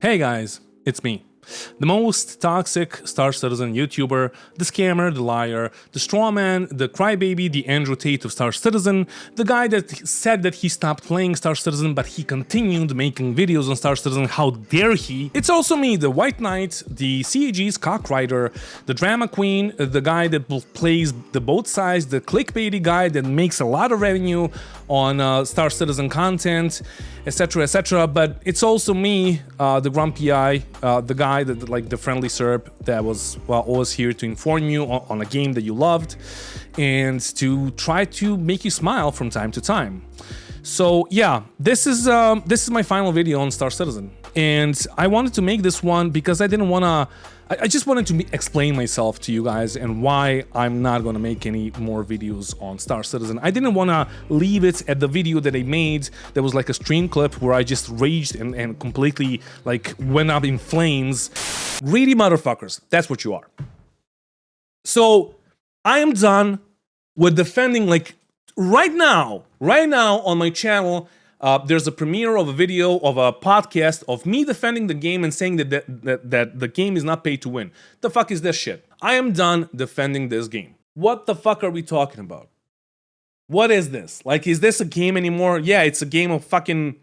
Hey guys, it's me. The most toxic Star Citizen YouTuber, the scammer, the liar, the strawman, the crybaby, the Andrew Tate of Star Citizen, the guy that said that he stopped playing Star Citizen but he continued making videos on Star Citizen, how dare he? It's also me, the White Knight, the CAG's cockrider, the drama queen, the guy that plays the both sides, the clickbaity guy that makes a lot of revenue on Star Citizen content, etc. But it's also me, the grumpy eye, the guy that, like, the friendly SERP that was, well, always here to inform you on a game that you loved and to try to make you smile from time to time. So yeah, this is my final video on Star Citizen, and I wanted to make this one because I just wanted to explain myself to you guys and why I'm not gonna make any more videos on Star Citizen. I didn't want to leave it at the video that I made that was like a stream clip where I just raged and completely like went up in flames. Greedy motherfuckers, that's what you are. So I am done with defending, like, right now on my channel, there's a premiere of a video of a podcast of me defending the game and saying that the game is not pay to win. The fuck is this shit? I am done defending this game. What the fuck are we talking about? What is this? Like, is this a game anymore? Yeah, it's a game of fucking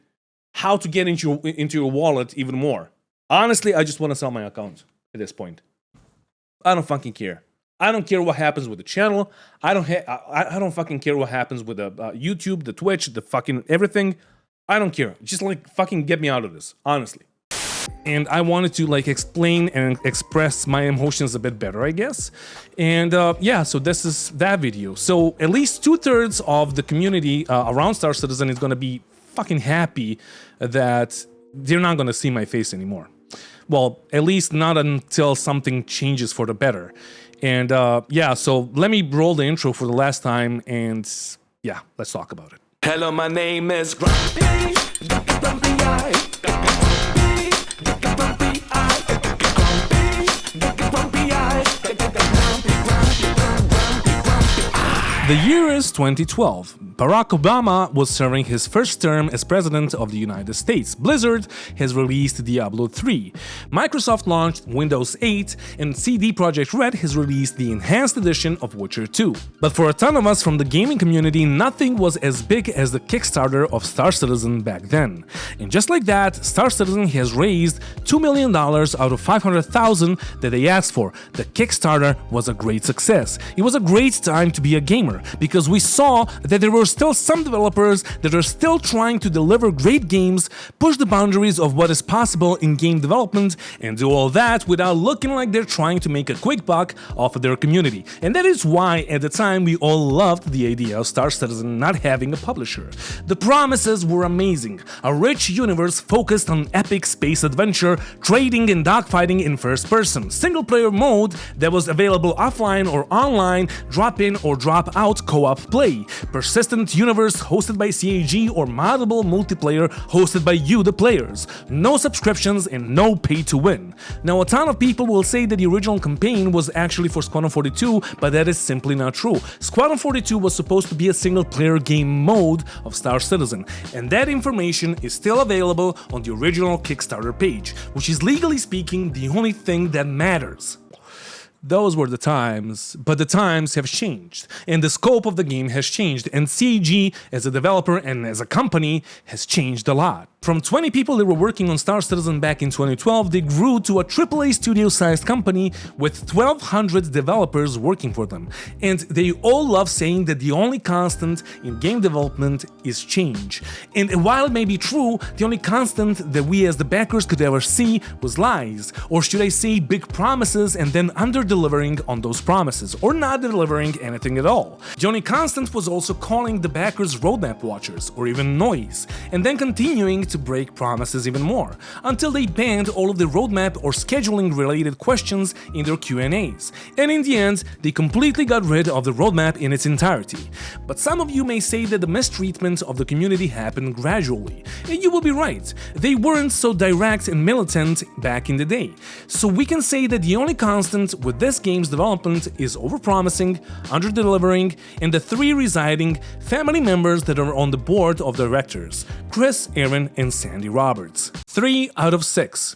how to get into your wallet even more. Honestly, I just want to sell my account at this point. I don't fucking care. I don't care what happens with the channel. I don't fucking care what happens with the YouTube, the Twitch, the fucking everything. I don't care. Just, like, fucking get me out of this, honestly. And I wanted to, like, explain and express my emotions a bit better, I guess. And yeah, so this is that video. So at least 2/3 of the community around Star Citizen is gonna be fucking happy that they're not gonna see my face anymore. Well, at least not until something changes for the better. And yeah, so let me roll the intro for the last time, and yeah, let's talk about it. Hello, my name is Grumpy. Grumpy eye. Grumpy eye. Grumpy eye. The year is 2012. Barack Obama was serving his first term as president of the United States. Blizzard has released Diablo 3. Microsoft launched Windows 8, and CD Projekt Red has released the enhanced edition of Witcher 2. But for a ton of us from the gaming community, nothing was as big as the Kickstarter of Star Citizen back then. And just like that, Star Citizen has raised $2 million out of $500,000 that they asked for. The Kickstarter was a great success. It was a great time to be a gamer, because we saw that there were still some developers that are still trying to deliver great games, push the boundaries of what is possible in game development, and do all that without looking like they're trying to make a quick buck off of their community. And that is why at the time we all loved the idea of Star Citizen not having a publisher. The promises were amazing. A rich universe focused on epic space adventure, trading and dogfighting in first person, single player mode that was available offline or online, drop in or drop out co-op play, persistent universe hosted by CAG, or moddable multiplayer hosted by you, the players. No subscriptions and no pay to win. Now, a ton of people will say that the original campaign was actually for Squadron 42, but that is simply not true. Squadron 42 was supposed to be a single player game mode of Star Citizen, and that information is still available on the original Kickstarter page, which is, legally speaking, the only thing that matters. Those were the times, but the times have changed, and the scope of the game has changed, and CAG as a developer and as a company has changed a lot. From 20 people that were working on Star Citizen back in 2012, they grew to a AAA studio-sized company with 1,200 developers working for them. And they all love saying that the only constant in game development is change. And while it may be true, the only constant that we as the backers could ever see was lies, or should I say big promises and then under-delivering on those promises, or not delivering anything at all. The only constant was also calling the backers roadmap watchers, or even noise, and then continuing to break promises even more, until they banned all of the roadmap or scheduling related questions in their Q&As. And in the end, they completely got rid of the roadmap in its entirety. But some of you may say that the mistreatment of the community happened gradually, and you will be right. They weren't so direct and militant back in the day. So we can say that the only constant with this game's development is overpromising, under-delivering, and the 3 residing family members that are on the board of directors: Chris, Aaron, and Sandy Roberts. 3 out of 6.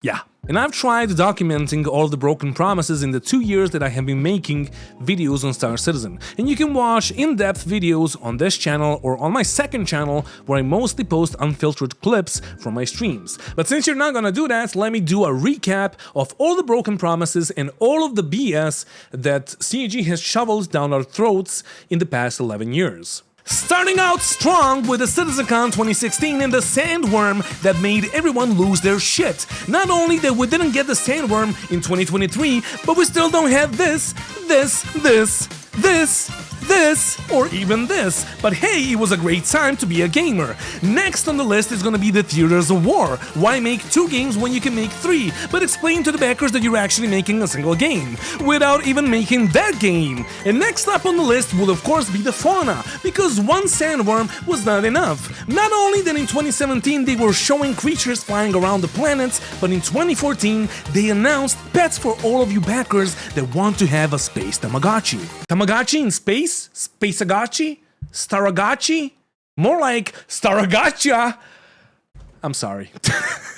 Yeah. And I've tried documenting all the broken promises in the 2 years that I have been making videos on Star Citizen. And you can watch in-depth videos on this channel or on my second channel where I mostly post unfiltered clips from my streams. But since you're not gonna do that, let me do a recap of all the broken promises and all of the BS that CIG has shoveled down our throats in the past 11 years. Starting out strong with the CitizenCon 2016 and the sandworm that made everyone lose their shit. Not only that we didn't get the sandworm in 2023, but we still don't have this, or even this. But hey, it was a great time to be a gamer. Next on the list is gonna be the Theaters of War. Why make 2 games when you can make 3? But explain to the backers that you're actually making a single game, without even making that game. And next up on the list will of course be the fauna, because one sandworm was not enough. Not only that in 2017 they were showing creatures flying around the planets, but in 2014 they announced pets for all of you backers that want to have a space Tamagotchi. Tamagotchi in space? Spaceagotchi? Staragotchi? More like Staragacha! I'm sorry.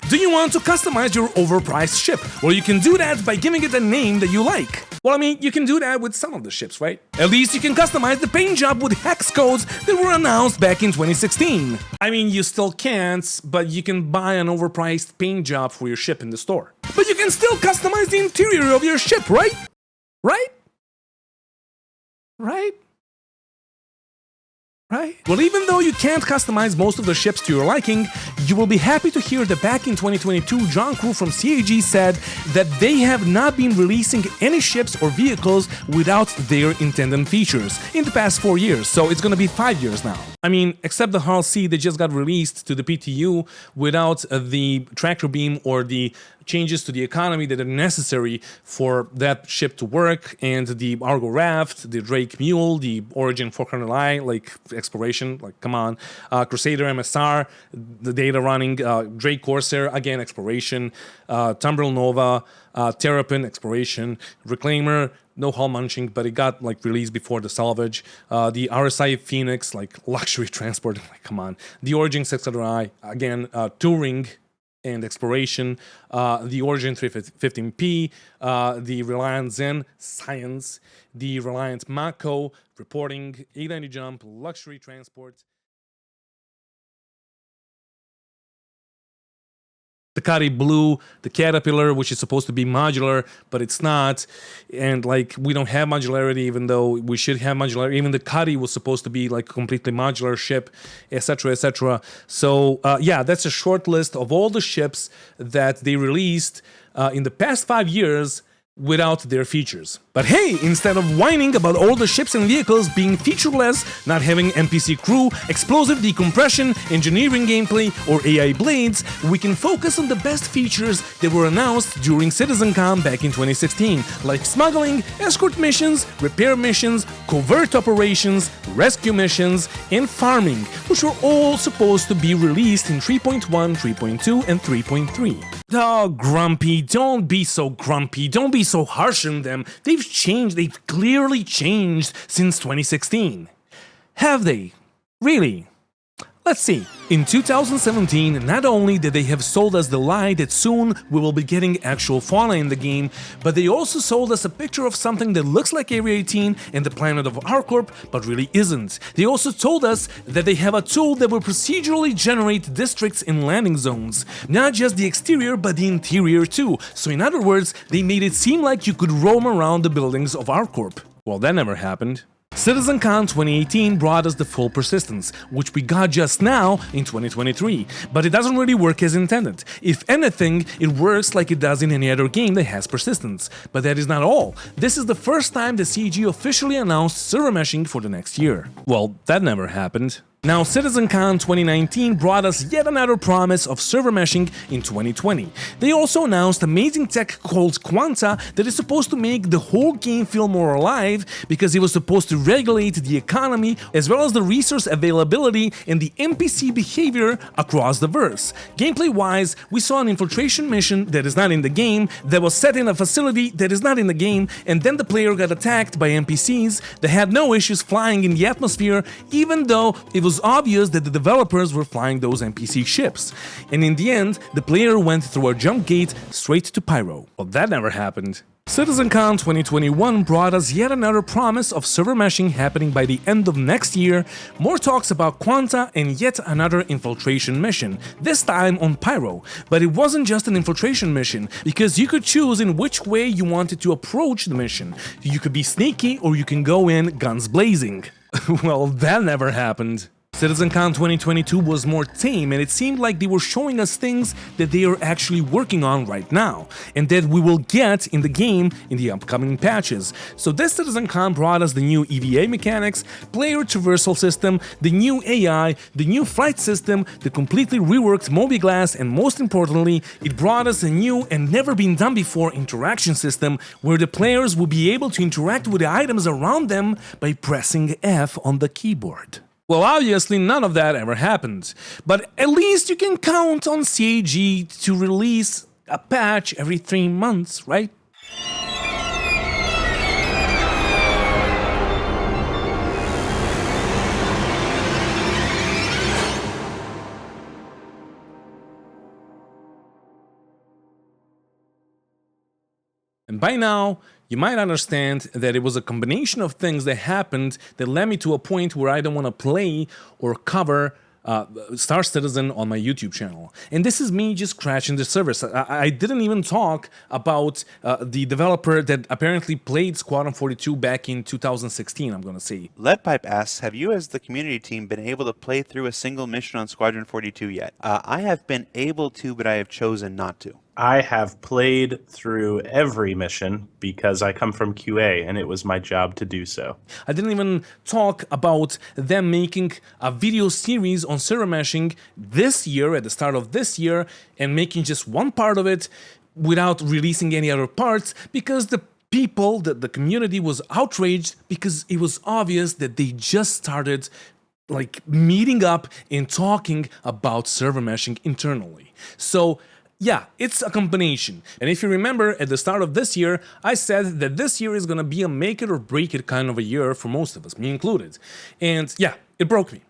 Do you want to customize your overpriced ship? Well, you can do that by giving it a name that you like. Well, I mean, you can do that with some of the ships, right? At least you can customize the paint job with hex codes that were announced back in 2016. I mean, you still can't, but you can buy an overpriced paint job for your ship in the store. But you can still customize the interior of your ship, right? Right? Right? Right? Well, even though you can't customize most of the ships to your liking, you will be happy to hear that back in 2022, John Crew from CAG said that they have not been releasing any ships or vehicles without their intended features in the past 4 years, so it's gonna be 5 years now. I mean, except the Hull C that just got released to the PTU without the tractor beam or the changes to the economy that are necessary for that ship to work, and the Argo Raft, the Drake Mule, the Origin 400i, like exploration, like come on, Crusader MSR, the data running, Drake Corsair, again exploration, Tumbril Nova, Terrapin exploration, Reclaimer, no hull munching, but it got like released before the salvage. The RSI Phoenix, like luxury transport, like come on. The Origin 600i, again, touring and exploration, the Origin 315P, the Reliant Zen Science, the Reliant Mako reporting, 890 jump, luxury transport. The Kari Blue, the Caterpillar, which is supposed to be modular, but it's not. And like, we don't have modularity, even though we should have modularity. Even the Kari was supposed to be like a completely modular ship, etc., etc. So yeah, that's a short list of all the ships that they released in the past 5 years without their features. But hey, instead of whining about all the ships and vehicles being featureless, not having NPC crew, explosive decompression, engineering gameplay, or AI blades, we can focus on the best features that were announced during CitizenCon back in 2016, like smuggling, escort missions, repair missions, covert operations, rescue missions, and farming, which were all supposed to be released in 3.1, 3.2, and 3.3. Oh, Grumpy, don't be so grumpy, don't be so harsh on them. They've changed, they've clearly changed since 2016. Have they? Really? Let's see. In 2017, not only did they have sold us the lie that soon we will be getting actual fauna in the game, but they also sold us a picture of something that looks like Area 18 and the planet of ArcCorp, but really isn't. They also told us that they have a tool that will procedurally generate districts and landing zones. Not just the exterior, but the interior too. So in other words, they made it seem like you could roam around the buildings of ArcCorp. Well, that never happened. CitizenCon 2018 brought us the full persistence, which we got just now in 2023, but it doesn't really work as intended. If anything, it works like it does in any other game that has persistence. But that is not all. This is the first time the CG officially announced server meshing for the next year. Well, that never happened. Now, CitizenCon 2019 brought us yet another promise of server meshing in 2020. They also announced amazing tech called Quanta that is supposed to make the whole game feel more alive, because it was supposed to regulate the economy as well as the resource availability and the NPC behavior across the verse. Gameplay-wise, we saw an infiltration mission that is not in the game, that was set in a facility that is not in the game, and then the player got attacked by NPCs that had no issues flying in the atmosphere, even though it was was obvious that the developers were flying those NPC ships, and in the end, the player went through a jump gate straight to Pyro. Well, that never happened. CitizenCon 2021 brought us yet another promise of server meshing happening by the end of next year, more talks about Quanta, and yet another infiltration mission, this time on Pyro. But it wasn't just an infiltration mission, because you could choose in which way you wanted to approach the mission. You could be sneaky or you can go in guns blazing. Well, that never happened. CitizenCon 2022 was more tame, and it seemed like they were showing us things that they are actually working on right now, and that we will get in the game in the upcoming patches. So this CitizenCon brought us the new EVA mechanics, player traversal system, the new AI, the new flight system, the completely reworked mobiGlass, and most importantly, it brought us a new and never been done before interaction system where the players will be able to interact with the items around them by pressing F on the keyboard. Well, obviously none of that ever happened, but at least you can count on CAG to release a patch every 3 months, right? And by now, you might understand that it was a combination of things that happened that led me to a point where I don't want to play or cover Star Citizen on my YouTube channel. And this is me just scratching the surface. I didn't even talk about the developer that apparently played Squadron 42 back in 2016, I'm gonna say. Leadpipe asks, have you as the community team been able to play through a single mission on Squadron 42 yet? I have been able to, but I have chosen not to. I have played through every mission because I come from QA and it was my job to do so. I didn't even talk about them making a video series on server meshing this year, at the start of this year, and making just one part of it without releasing any other parts, because the people, the community was outraged because it was obvious that they just started like meeting up and talking about server meshing internally. So yeah, it's a combination. And if you remember, at the start of this year, I said that this year is gonna be a make it or break it kind of a year for most of us, me included. And yeah, it broke me.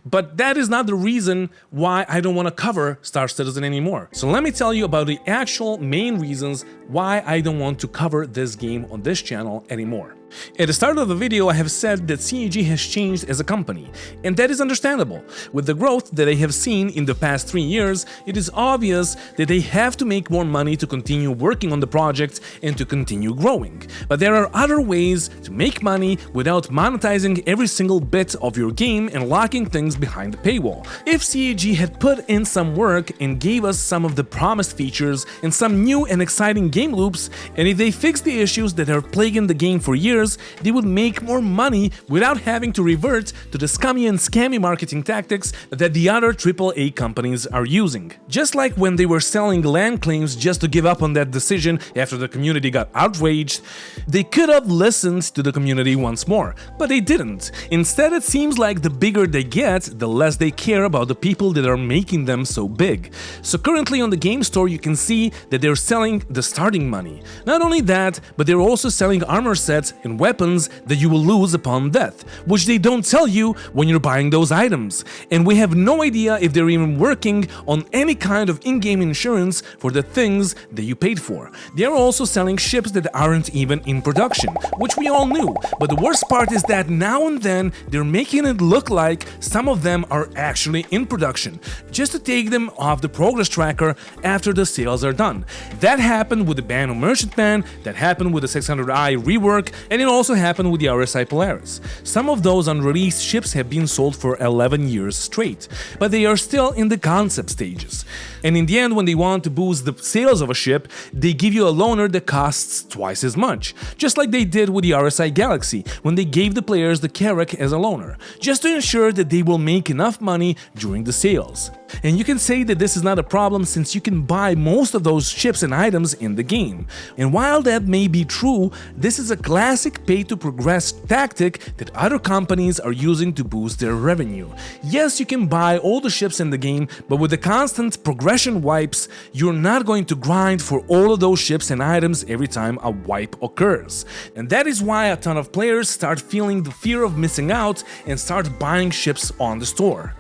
But that is not the reason why I don't want to cover Star Citizen anymore. So let me tell you about the actual main reasons why I don't want to cover this game on this channel anymore. At the start of the video, I have said that CAG has changed as a company, and that is understandable. With the growth that they have seen in the past 3 years, it is obvious that they have to make more money to continue working on the project and to continue growing. But there are other ways to make money without monetizing every single bit of your game and locking things behind the paywall. If CAG had put in some work and gave us some of the promised features and some new and exciting game loops, and if they fixed the issues that are plaguing the game for years, they would make more money without having to revert to the scummy and scammy marketing tactics that the other AAA companies are using. Just like when they were selling land claims just to give up on that decision after the community got outraged, they could have listened to the community once more, but they didn't. Instead, it seems like the bigger they get, the less they care about the people that are making them so big. So currently on the game store, you can see that they're selling the starting money. Not only that, but they're also selling armor sets and weapons that you will lose upon death, which they don't tell you when you're buying those items. And we have no idea if they're even working on any kind of in-game insurance for the things that you paid for. They're also selling ships that aren't even in production, which we all knew. But the worst part is that now and then they're making it look like some of them are actually in production, just to take them off the progress tracker after the sales are done. That happened with the Banu Merchantman, that happened with the 600i rework, and it also happened with the RSI Polaris. Some of those unreleased ships have been sold for 11 years straight, but they are still in the concept stages. And in the end, when they want to boost the sales of a ship, they give you a loaner that costs twice as much, just like they did with the RSI Galaxy when they gave the players the Carrack as a loaner, just to ensure that they will make enough money during the sales. And you can say that this is not a problem since you can buy most of those ships and items in the game. And while that may be true, this is a classic classic pay-to-progress tactic that other companies are using to boost their revenue. Yes, you can buy all the ships in the game, but with the constant progression wipes, you're not going to grind for all of those ships and items every time a wipe occurs. And that is why a ton of players start feeling the fear of missing out and start buying ships on the store.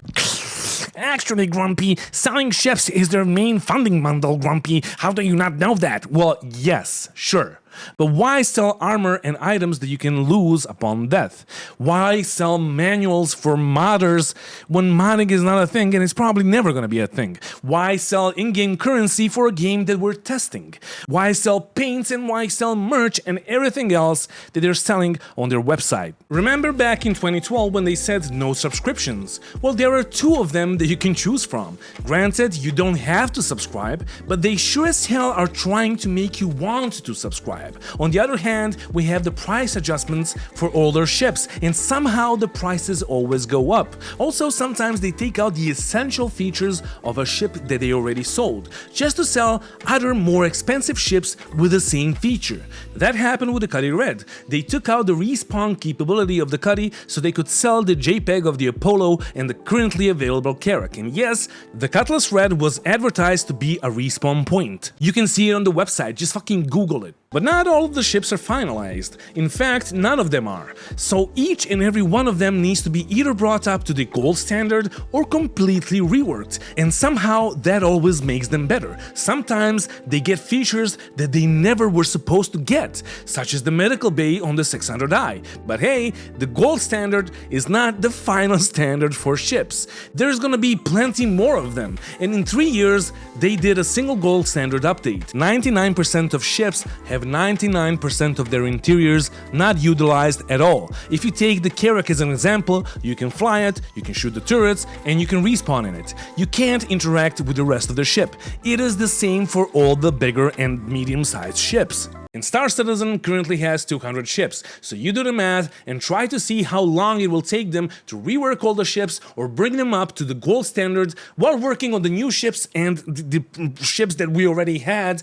Actually, Grumpy, selling ships is their main funding bundle, Grumpy. How do you not know that? Well, yes, sure. But why sell armor and items that you can lose upon death? Why sell manuals for modders when modding is not a thing and it's probably never going to be a thing? Why sell in-game currency for a game that we're testing? Why sell paints and why sell merch and everything else that they're selling on their website? Remember back in 2012 when they said no subscriptions? Well, there are two of them that you can choose from. Granted, you don't have to subscribe, but they sure as hell are trying to make you want to subscribe. On the other hand, we have the price adjustments for older ships, and somehow the prices always go up. Also, sometimes they take out the essential features of a ship that they already sold, just to sell other more expensive ships with the same feature. That happened with the Cuddy Red. They took out the respawn capability of the Cuddy so they could sell the JPEG of the Apollo and the currently available Carrack. And yes, the Cutlass Red was advertised to be a respawn point. You can see it on the website, just fucking Google it. But not all of the ships are finalized. In fact, none of them are. So each and every one of them needs to be either brought up to the gold standard or completely reworked. And somehow that always makes them better. Sometimes they get features that they never were supposed to get, such as the medical bay on the 600i. But hey, the gold standard is not the final standard for ships. There's gonna be plenty more of them. And in 3 years, they did a single gold standard update. 99% of ships have 99% of their interiors not utilized at all. If you take the Carrack as an example, you can fly it, you can shoot the turrets, and you can respawn in it. You can't interact with the rest of the ship. It is the same for all the bigger and medium-sized ships. And Star Citizen currently has 200 ships, so you do the math and try to see how long it will take them to rework all the ships or bring them up to the gold standard while working on the new ships and the ships that we already had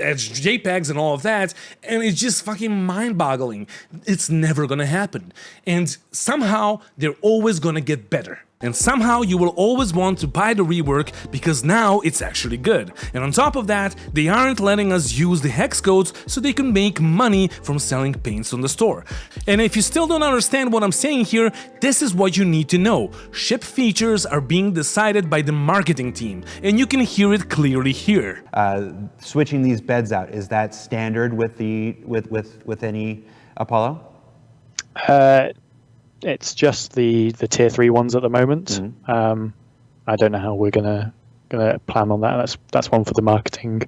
as JPEGs and all of that, and it's just fucking mind-boggling. It's never gonna happen. And somehow they're always gonna get better. And somehow you will always want to buy the rework because now it's actually good. And on top of that, they aren't letting us use the hex codes so they can make money from selling paints on the store. And if you still don't understand what I'm saying here, this is what you need to know. Ship features are being decided by the marketing team, and you can hear it clearly here. Switching these beds out, is that standard with any Apollo? It's just the tier 3 ones at the moment. I don't know how we're gonna plan on that. That's one for the marketing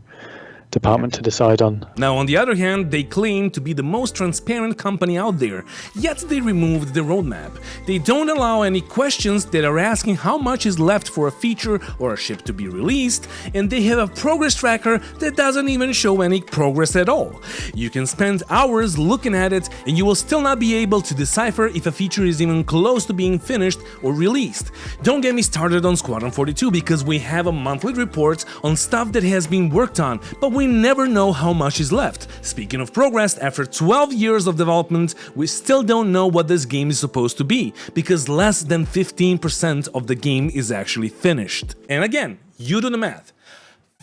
department to decide on. Now, on the other hand, they claim to be the most transparent company out there, yet they removed the roadmap. They don't allow any questions that are asking how much is left for a feature or a ship to be released, and they have a progress tracker that doesn't even show any progress at all. You can spend hours looking at it, and you will still not be able to decipher if a feature is even close to being finished or released. Don't get me started on Squadron 42 because we have a monthly report on stuff that has been worked on, but we never know how much is left. Speaking of progress, after 12 years of development, we still don't know what this game is supposed to be, because less than 15% of the game is actually finished. And again, you do the math.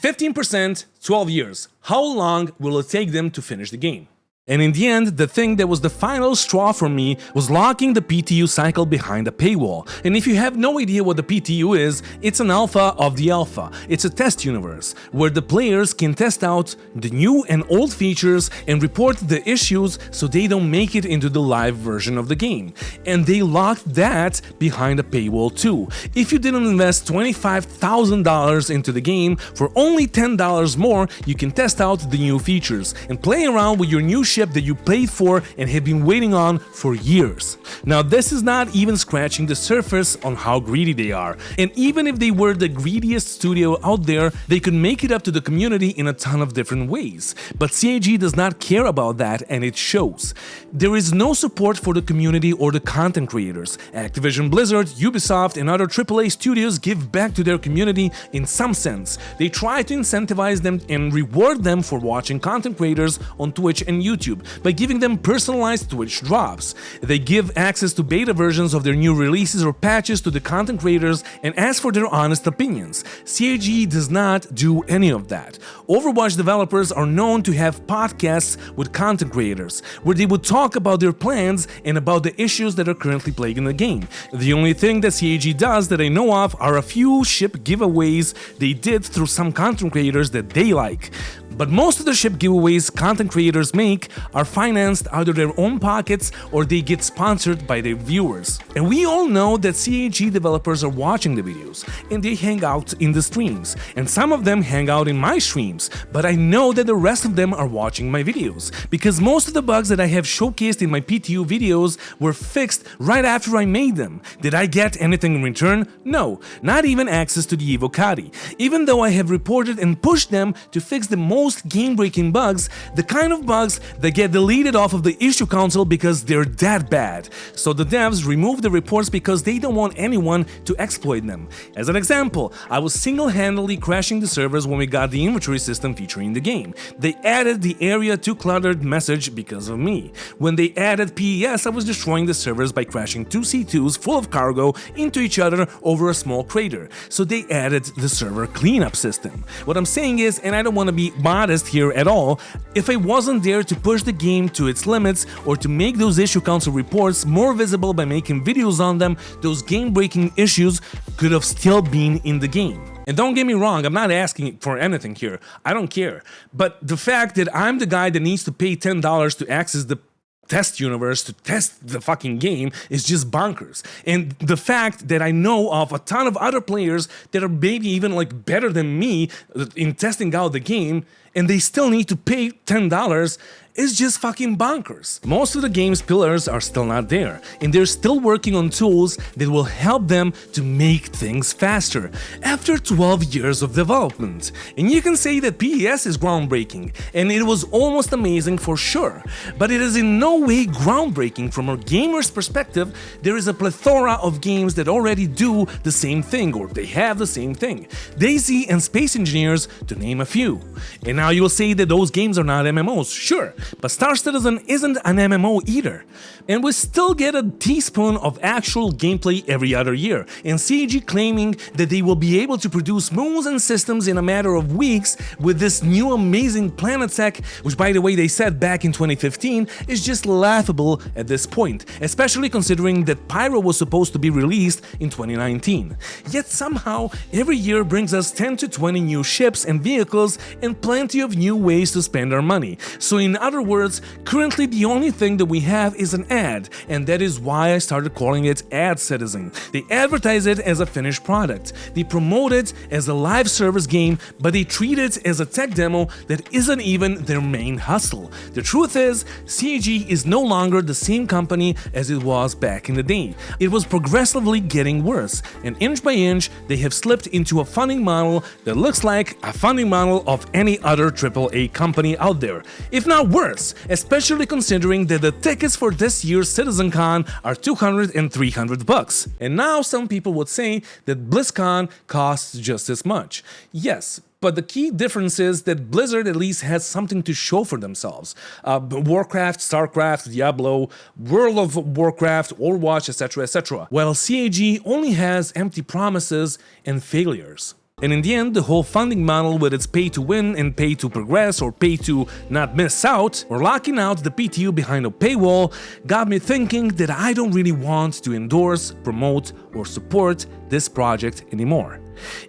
15%, 12 years. How long will it take them to finish the game? And in the end, the thing that was the final straw for me was locking the PTU cycle behind a paywall. And if you have no idea what the PTU is, it's an alpha of the alpha. It's a test universe, where the players can test out the new and old features and report the issues so they don't make it into the live version of the game. And they locked that behind a paywall too. If you didn't invest $25,000 into the game, for only $10 more, you can test out the new features and play around with your new ship that you paid for and have been waiting on for years. Now, this is not even scratching the surface on how greedy they are, and even if they were the greediest studio out there, they could make it up to the community in a ton of different ways. But CIG does not care about that, and it shows. There is no support for the community or the content creators. Activision Blizzard, Ubisoft, and other AAA studios give back to their community in some sense. They try to incentivize them and reward them for watching content creators on Twitch and YouTube. YouTube by giving them personalized Twitch drops. They give access to beta versions of their new releases or patches to the content creators and ask for their honest opinions. CAG does not do any of that. Overwatch developers are known to have podcasts with content creators, where they would talk about their plans and about the issues that are currently plaguing the game. The only thing that CAG does that I know of are a few ship giveaways they did through some content creators that they like. But most of the ship giveaways content creators make are financed out of their own pockets or they get sponsored by their viewers. And we all know that CAG developers are watching the videos and they hang out in the streams. And some of them hang out in my streams, but I know that the rest of them are watching my videos because most of the bugs that I have showcased in my PTU videos were fixed right after I made them. Did I get anything in return? No, not even access to the Evocati. Even though I have reported and pushed them to fix the most game-breaking bugs, the kind of bugs that get deleted off of the issue console because they're that bad. So the devs remove the reports because they don't want anyone to exploit them. As an example, I was single-handedly crashing the servers when we got the inventory system feature in the game. They added the area too cluttered message because of me. When they added PES, I was destroying the servers by crashing two C2s full of cargo into each other over a small crater. So they added the server cleanup system. What I'm saying is, and I don't want to be modest here at all, if I wasn't there to push the game to its limits or to make those issue council reports more visible by making videos on them, those game-breaking issues could have still been in the game. And don't get me wrong, I'm not asking for anything here. I don't care. But the fact that I'm the guy that needs to pay $10 to access the test universe to test the fucking game is just bonkers. And the fact that I know of a ton of other players that are maybe even like better than me in testing out the game and they still need to pay $10 is just fucking bonkers. Most of the game's pillars are still not there, and they're still working on tools that will help them to make things faster after 12 years of development. And you can say that PES is groundbreaking, and it was almost amazing for sure, but it is in no way groundbreaking from a gamer's perspective. There is a plethora of games that already do the same thing, or they have the same thing. DayZ and Space Engineers, to name a few. And now you'll say that those games are not MMOs, sure. But Star Citizen isn't an MMO either. And we still get a teaspoon of actual gameplay every other year, and CAG claiming that they will be able to produce moons and systems in a matter of weeks with this new amazing planet tech, which by the way they said back in 2015, is just laughable at this point, especially considering that Pyro was supposed to be released in 2019. Yet somehow, every year brings us 10 to 20 new ships and vehicles and plenty of new ways to spend our money. So in other words, currently the only thing that we have is an ad, and that is why I started calling it Ad Citizen. They advertise it as a finished product. They promote it as a live service game, but they treat it as a tech demo that isn't even their main hustle. The truth is, CAG is no longer the same company as it was back in the day. It was progressively getting worse, and inch by inch, they have slipped into a funding model that looks like a funding model of any other AAA company out there, if not worse, especially considering that the tickets for this year's CitizenCon are $200 and $300. And now some people would say that BlizzCon costs just as much. Yes, but the key difference is that Blizzard at least has something to show for themselves. Warcraft, Starcraft, Diablo, World of Warcraft, Overwatch, etc., etc. While CAG only has empty promises and failures. And in the end, the whole funding model with its pay to win and pay to progress or pay to not miss out or locking out the PTU behind a paywall got me thinking that I don't really want to endorse, promote, or support this project anymore.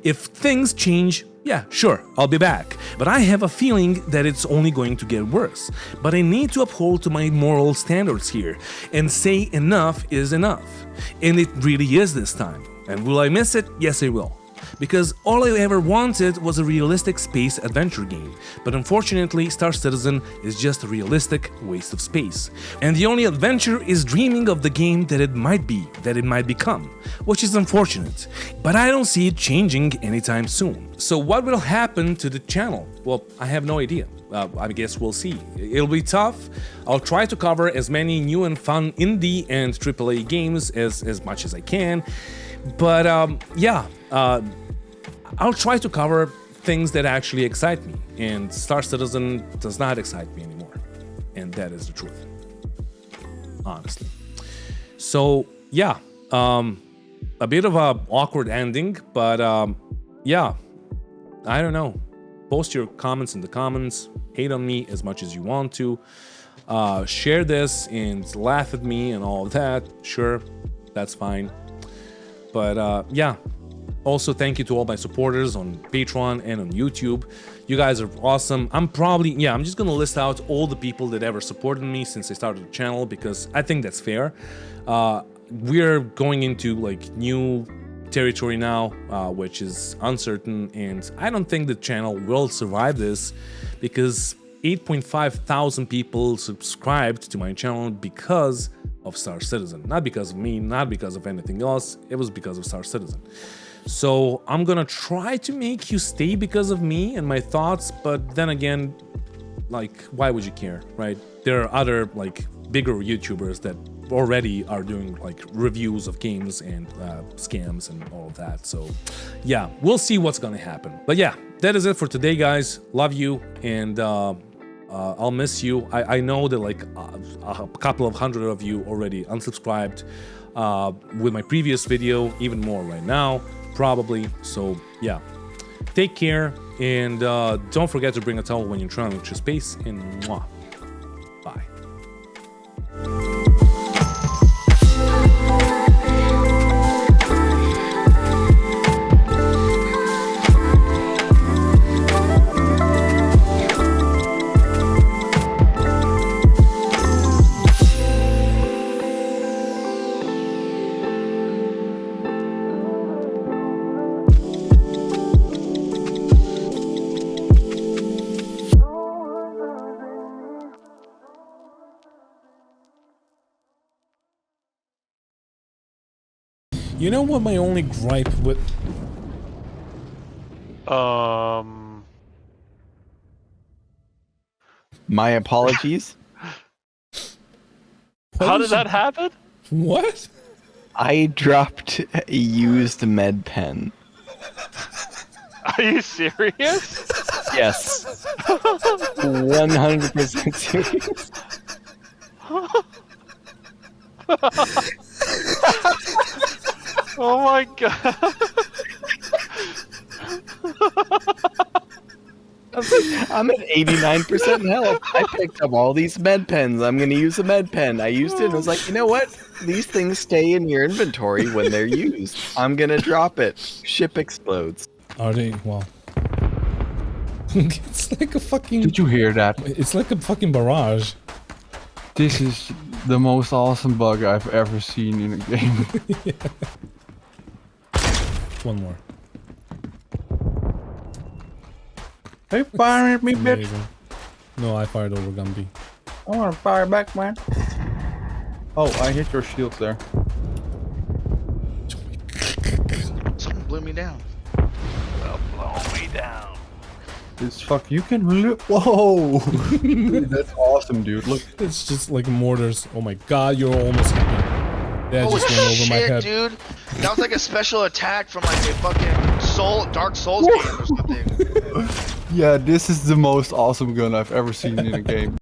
If things change, yeah, sure, I'll be back. But I have a feeling that it's only going to get worse. But I need to uphold to my moral standards here and say enough is enough. And it really is this time. And will I miss it? Yes, I will. Because all I ever wanted was a realistic space adventure game, but unfortunately Star Citizen is just a realistic waste of space. And the only adventure is dreaming of the game that it might be, that it might become, which is unfortunate. But I don't see it changing anytime soon. So what will happen to the channel? Well, I have no idea. I guess we'll see. It'll be tough. I'll try to cover as many new and fun indie and AAA games as much as I can. But I'll try to cover things that actually excite me, and Star Citizen does not excite me anymore. and that is the truth, honestly. So yeah, a bit of a awkward ending, but yeah, I don't know. Post your comments in the comments. Hate on me as much as you want to. Share this and laugh at me and all of that. Sure, that's fine. But yeah. Also, thank you to all my supporters on Patreon and on YouTube. You guys are awesome. I'm just gonna list out all the people that ever supported me since I started the channel, because I think that's fair. We're going into like new territory now, which is uncertain, and I don't think the channel will survive this, because 8.5 thousand people subscribed to my channel because of Star Citizen. Not because of me, not because of anything else. It was because of Star Citizen. So I'm gonna try to make you stay because of me and my thoughts, but then again, like, why would you care, right? There are other like bigger YouTubers that already are doing like reviews of games and scams and all of that. So yeah, we'll see what's gonna happen. But yeah, that is it for today, guys. Love you, and I'll miss you. I know that like a couple of hundred of you already unsubscribed with my previous video, even more right now, probably. So yeah, take care, and don't forget to bring a towel when you're trying to reach space, and mwah. Bye. You know what my only gripe with... My apologies. How did that happen? What? I dropped a used med pen. Are you serious? Yes. 100% serious. Oh my god. I'm at 89% health. I picked up all these med pens. I'm going to use a med pen. I used it and I was like, you know what? These things stay in your inventory when they're used. I'm going to drop it. Ship explodes. Are they? Wow. It's like a fucking... Did you hear that? It's like a fucking barrage. This is the most awesome bug I've ever seen in a game. Yeah. One more. Hey, fire at me, bitch! Amazing. No, I fired over Gumby. I want to fire back, man. Oh, I hit your shield there. Something blew me down. Well, blow me down. This fuck, you can whoa! Dude, that's awesome, dude. Look. It's just like mortars. Oh my god, you're almost hit me. That Holy just went over my shit, head. dude! That was like a special attack from like a fucking Dark Souls game or something. Yeah, this is the most awesome gun I've ever seen in a game.